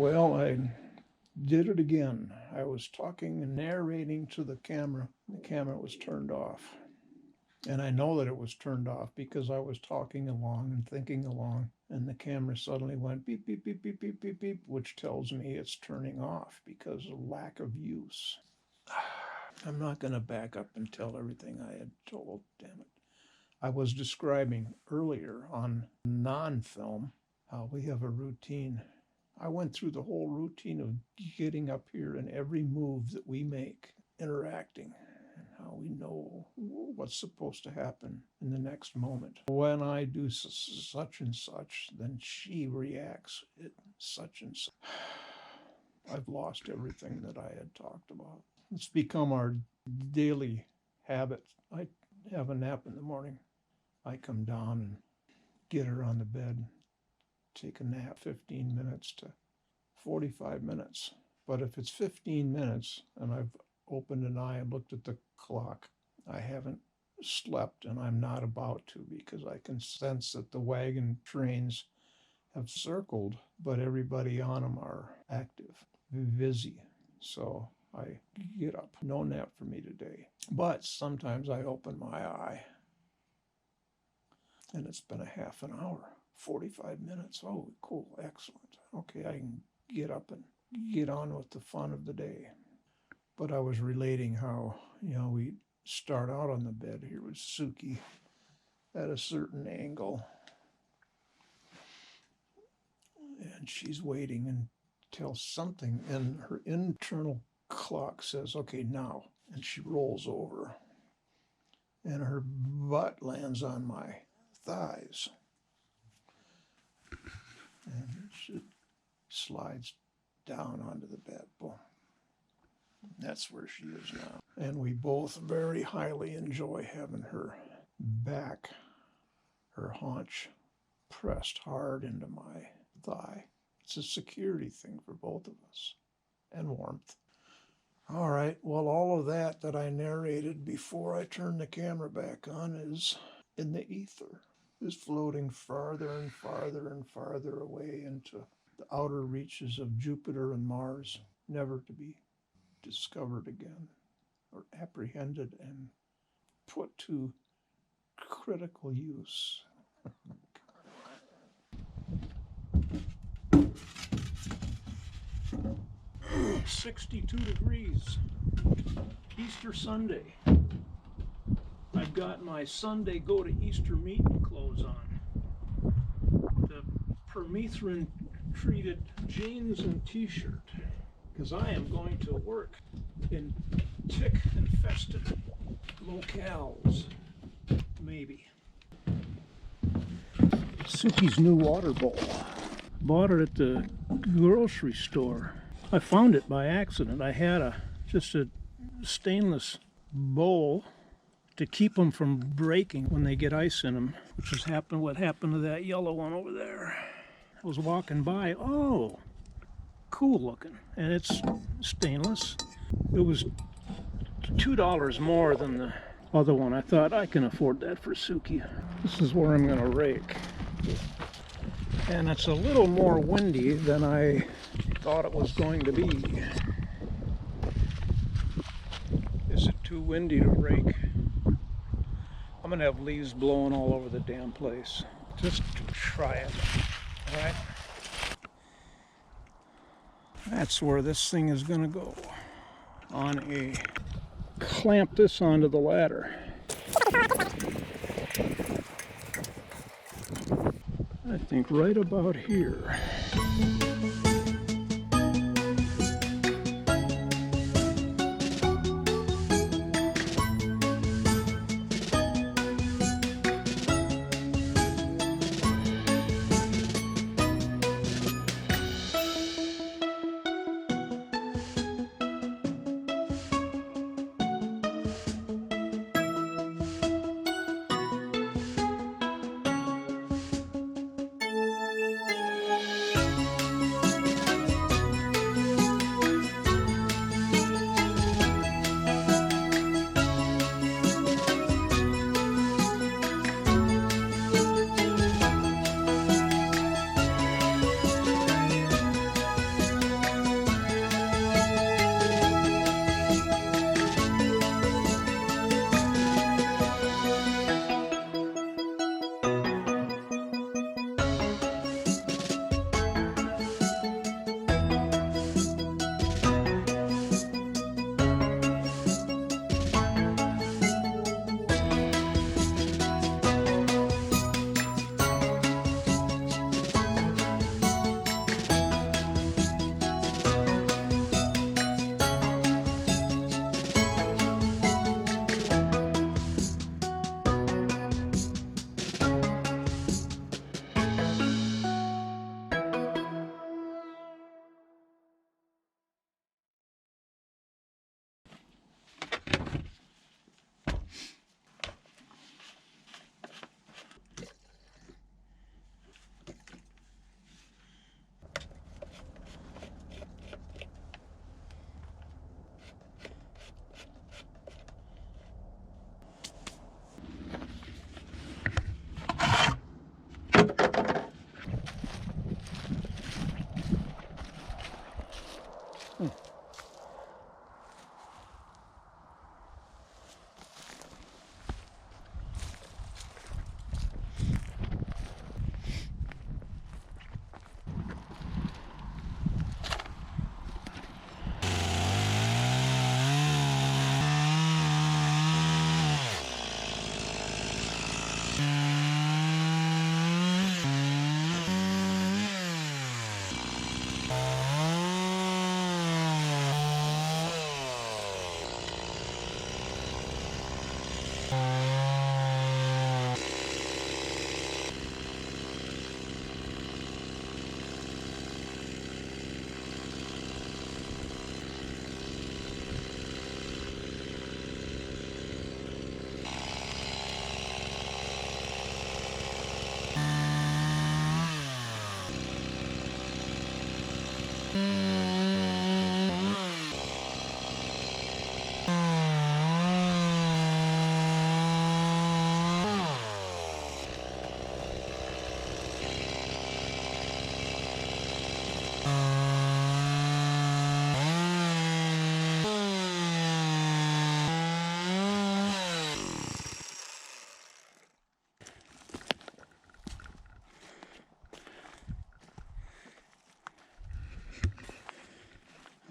Well, I did it again. I was talking and narrating to the camera. The camera was turned off. And I know that it was turned off because I was talking along and thinking along, and the camera suddenly went beep, beep, beep, beep, beep, beep, beep, which tells me it's turning off because of lack of use. I'm not going to back up and tell everything I had told, damn it. I was describing earlier on non-film how we have a routine. I went through the whole routine of getting up here and every move that we make, interacting, and how we know what's supposed to happen in the next moment. When I do such and such, then she reacts such and such. I've lost everything that I had talked about. It's become our daily habit. I have a nap in the morning. I come down and get her on the bed, take a nap, 15 minutes to 45 minutes. But if it's 15 minutes and I've opened an eye and looked at the clock, I haven't slept, and I'm not about to, because I can sense that the wagon trains have circled, but everybody on them are active, busy. So I get up. No nap for me today. But sometimes I open my eye and it's been a half an hour, 45 minutes. Oh, cool, excellent. Okay, I can get up and get on with the fun of the day. But I was relating how, we start out on the bed here with Suki at a certain angle. And she's waiting until something in her internal clock says, okay, now. And she rolls over. And her butt lands on my thighs. And she slides down onto the bed. Boom. That's where she is now. And we both very highly enjoy having her back, her haunch pressed hard into my thigh. It's a security thing for both of us, and warmth. All right, well, all of that I narrated before I turned the camera back on is in the ether, is floating farther and farther and farther away into the outer reaches of Jupiter and Mars, never to be discovered again, or apprehended and put to critical use. 62 degrees, Easter Sunday. I've got my Sunday go to Easter meeting clothes on. The permethrin treated jeans and t-shirt, because I am going to work in tick-infested locales, maybe. Suki's new water bowl. Bought it at the grocery store. I found it by accident. I had just a stainless bowl to keep them from breaking when they get ice in them, which is what happened to that yellow one over there. I was walking by, oh, cool looking, and it's stainless. It was $2 more than the other one. I thought I can afford that for Suki. This is where I'm going to rake. And it's a little more windy than I thought it was going to be. Is it too windy to rake? I'm going to have leaves blowing all over the damn place. Just to try it. All right? That's where this thing is going to go. Clamp this onto the ladder. I think right about here.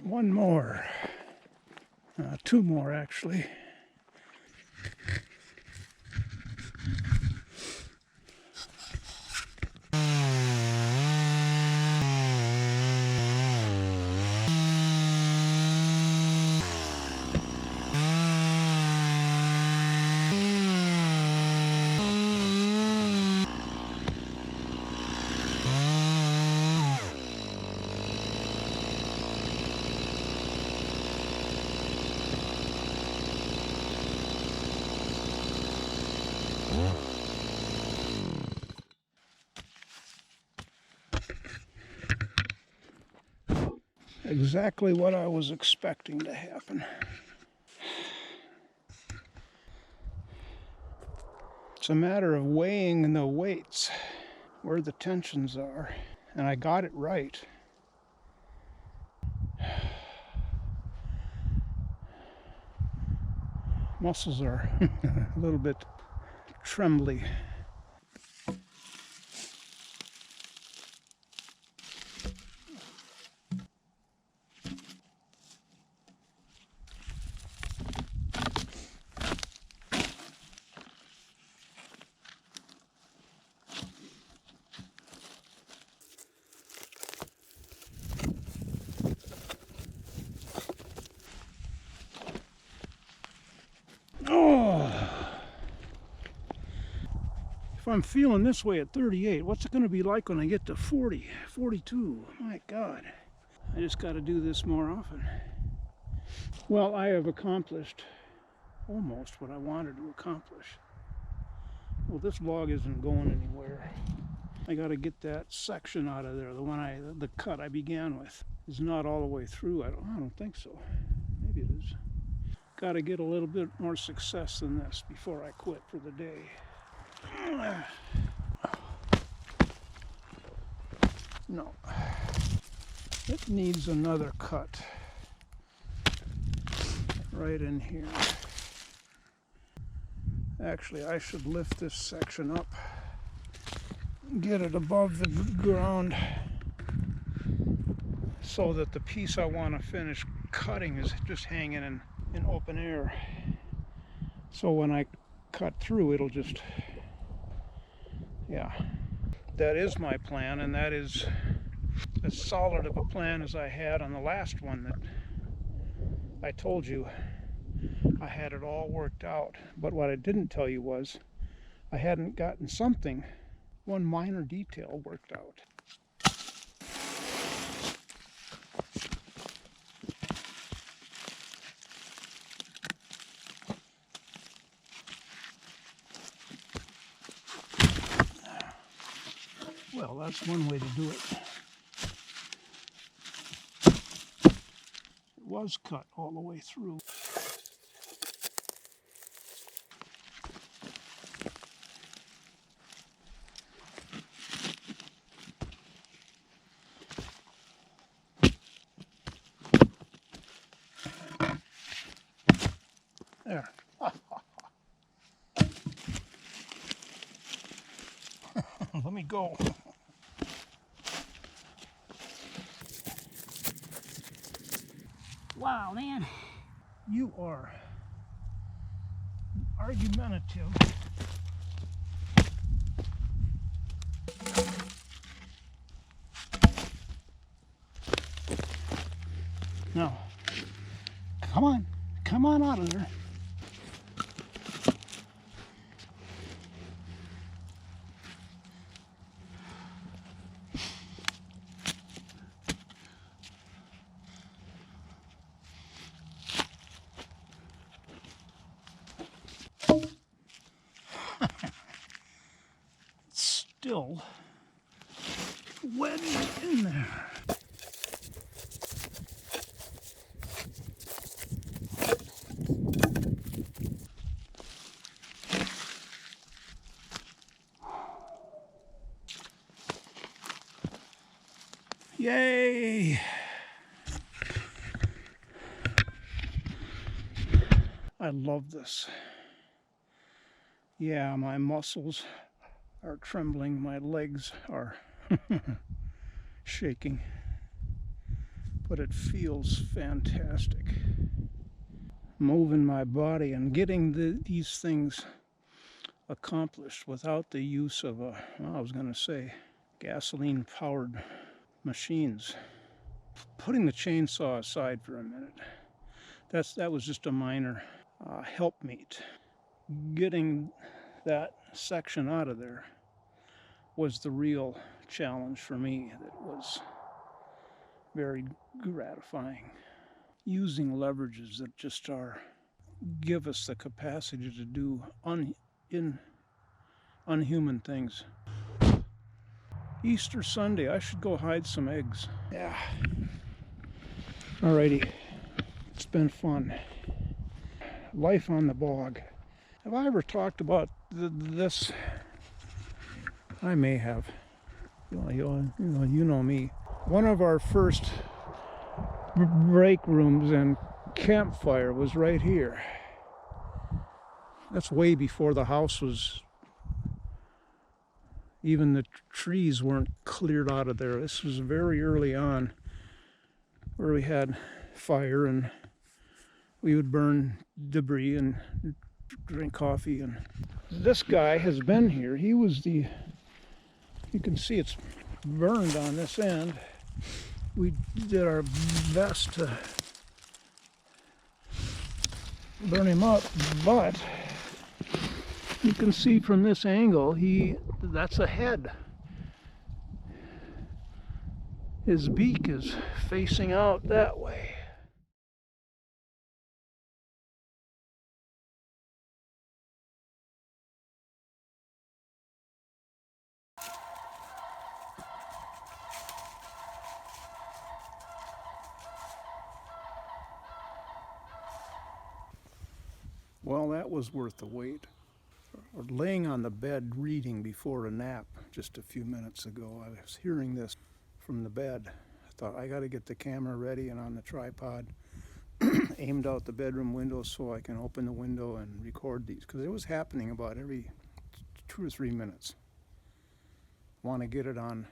One more. Two more, actually. Exactly what I was expecting to happen. It's a matter of weighing the weights, where the tensions are, and I got it right. Muscles are a little bit trembly. If I'm feeling this way at 38, what's it going to be like when I get to 40, 42? My God, I just got to do this more often. Well, I have accomplished almost what I wanted to accomplish. Well, this log isn't going anywhere. I got to get that section out of there. The cut I began with is not all the way through. I don't think so. Maybe it is. Got to get a little bit more success than this before I quit for the day. No, it needs another cut right in here. Actually, I should lift this section up, get it above the ground so that the piece I want to finish cutting is just hanging in open air. So when I cut through, it'll just, yeah. That is my plan, and that is as solid of a plan as I had on the last one that I told you I had it all worked out. But what I didn't tell you was I hadn't gotten one minor detail worked out. Well, that's one way to do it. It was cut all the way through. There. Let me go. Wow, man. You are argumentative. Now, come on out of there. Still wedged in there. Yay! I love this. Yeah, my muscles are trembling, my legs are shaking, but it feels fantastic. Moving my body and getting these things accomplished without the use of gasoline-powered machines. Putting the chainsaw aside for a minute, that was just a minor helpmeet. Getting that section out of there was the real challenge for me. That was very gratifying. Using leverages that just give us the capacity to do unhuman things. Easter Sunday, I should go hide some eggs. Yeah. Alrighty, it's been fun. Life on the bog. Have I ever talked about this? I may have. You know me. One of our first break rooms and campfire was right here. That's way before the house was, even the trees weren't cleared out of there. This was very early on, where we had fire and we would burn debris and drink coffee. And this guy has been here. He was you can see it's burned on this end. We did our best to burn him up, but you can see from this angle, that's a head. His beak is facing out that way. Well, that was worth the wait. Or laying on the bed reading before a nap just a few minutes ago, I was hearing this from the bed. I thought, I got to get the camera ready and on the tripod, aimed out the bedroom window so I can open the window and record these, because it was happening about every 2 or 3 minutes. Want to get it on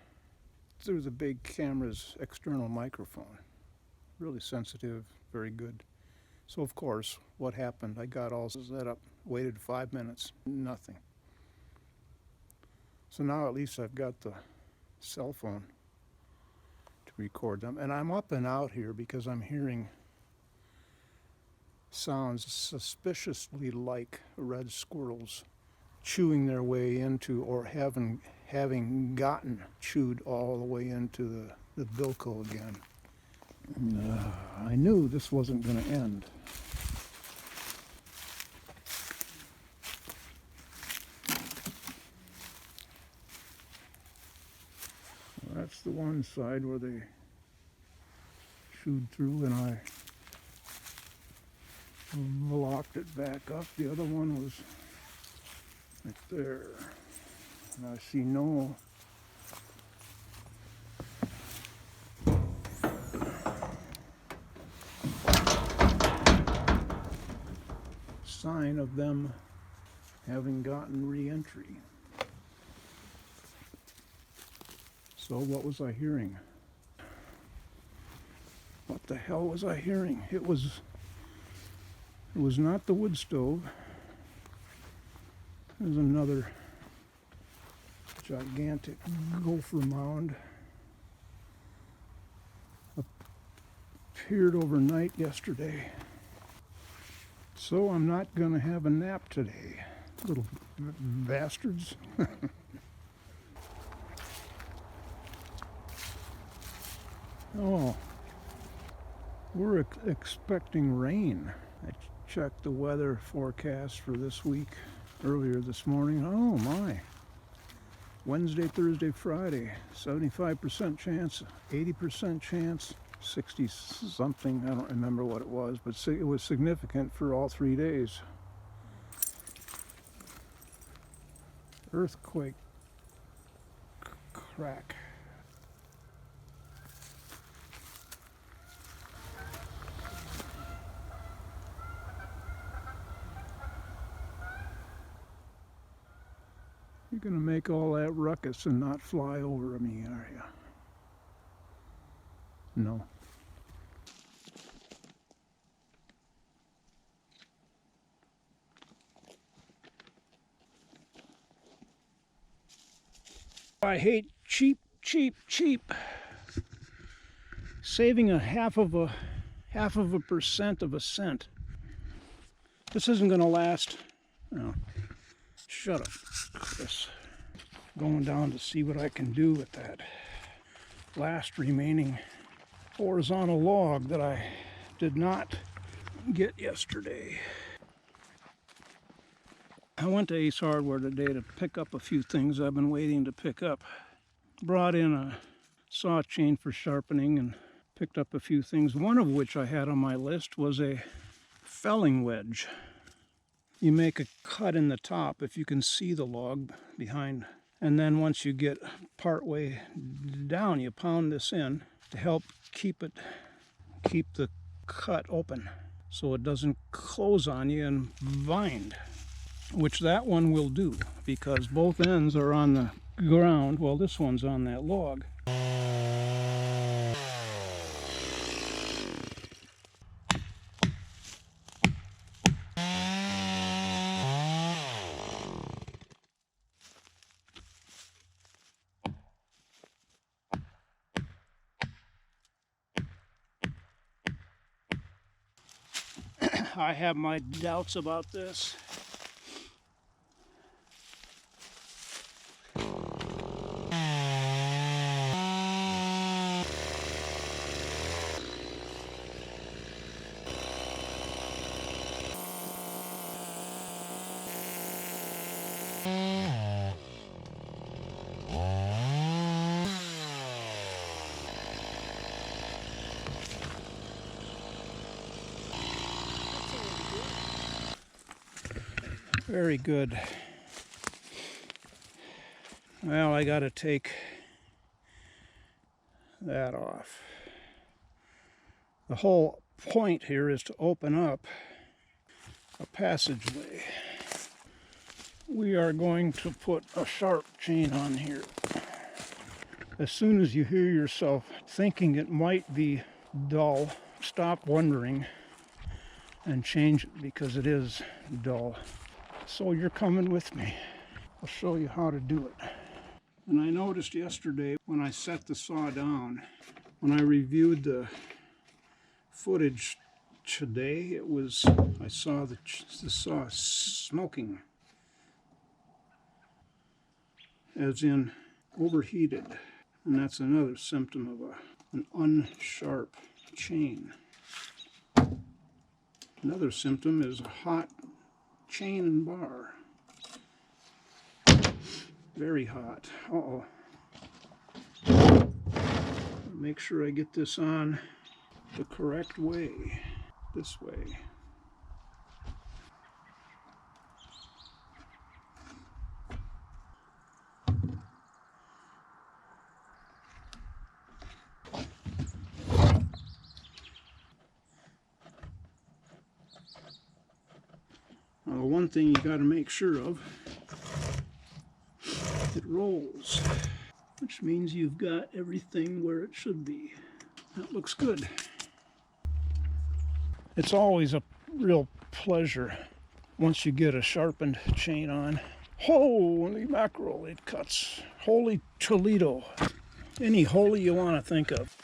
through the big camera's external microphone. Really sensitive, very good. So of course, what happened? I got all set up, waited 5 minutes, nothing. So now at least I've got the cell phone to record them. And I'm up and out here because I'm hearing sounds suspiciously like red squirrels chewing their way into, or having gotten chewed all the way into the bilko again. I knew this wasn't going to end. That's the one side where they chewed through and I blocked it back up. The other one was right there. And I see no sign of them having gotten re-entry. So what was I hearing? What the hell was I hearing? It was not the wood stove. There's another gigantic gopher mound. Appeared overnight yesterday. So I'm not going to have a nap today. Little bastards. Oh, we're expecting rain. I checked the weather forecast for this week earlier this morning. Oh my. Wednesday, Thursday, Friday, 75% chance, 80% chance, 60 something, I don't remember what it was, but it was significant for all 3 days. Earthquake crack. You're gonna make all that ruckus and not fly over me, are you? No. I hate cheap. Saving a half of a percent of a cent. This isn't gonna last. No. Shut up, Chris. Going down to see what I can do with that last remaining horizontal log that I did not get yesterday. I went to Ace Hardware today to pick up a few things I've been waiting to pick up. Brought in a saw chain for sharpening and picked up a few things, one of which I had on my list was a felling wedge. You make a cut in the top if you can see the log behind, and then once you get part way down, you pound this in to help keep the cut open so it doesn't close on you and bind, which that one will do because both ends are on the ground. Well, this one's on that log. I have my doubts about this. Very good. Well, I got to take that off. The whole point here is to open up a passageway. We are going to put a sharp chain on here. As soon as you hear yourself thinking it might be dull, stop wondering and change it because it is dull. So you're coming with me. I'll show you how to do it. And I noticed yesterday when I set the saw down, when I reviewed the footage today, I saw the saw smoking, as in overheated. And that's another symptom of an unsharp chain. Another symptom is a hot chain and bar. Very hot. Uh-oh. Make sure I get this on the correct way. This way. Now, the one thing you got to make sure of, it rolls, which means you've got everything where it should be. That looks good. It's always a real pleasure once you get a sharpened chain on. Holy mackerel, it cuts. Holy Toledo. Any holy you want to think of.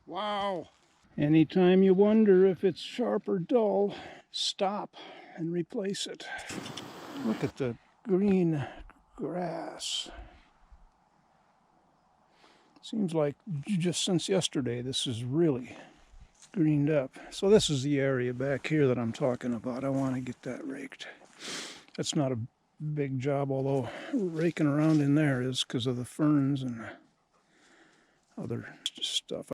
Wow. Anytime you wonder if it's sharp or dull, stop and replace it. Look at the green grass. Seems like just since yesterday this is really greened up. So this is the area back here that I'm talking about. I want to get that raked. That's not a big job, although raking around in there is because of the ferns and other stuff.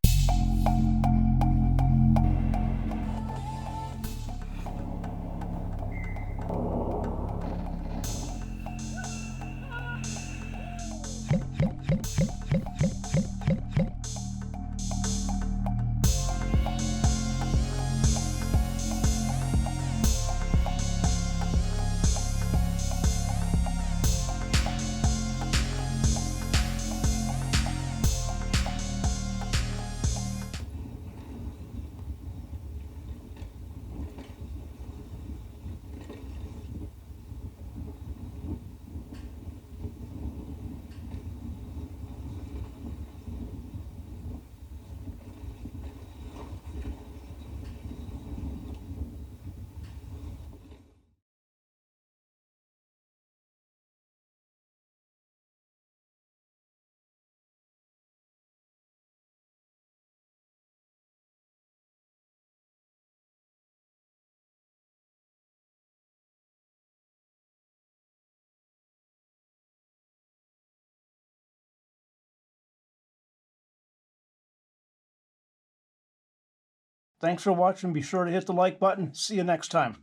Thanks for watching. Be sure to hit the like button. See you next time.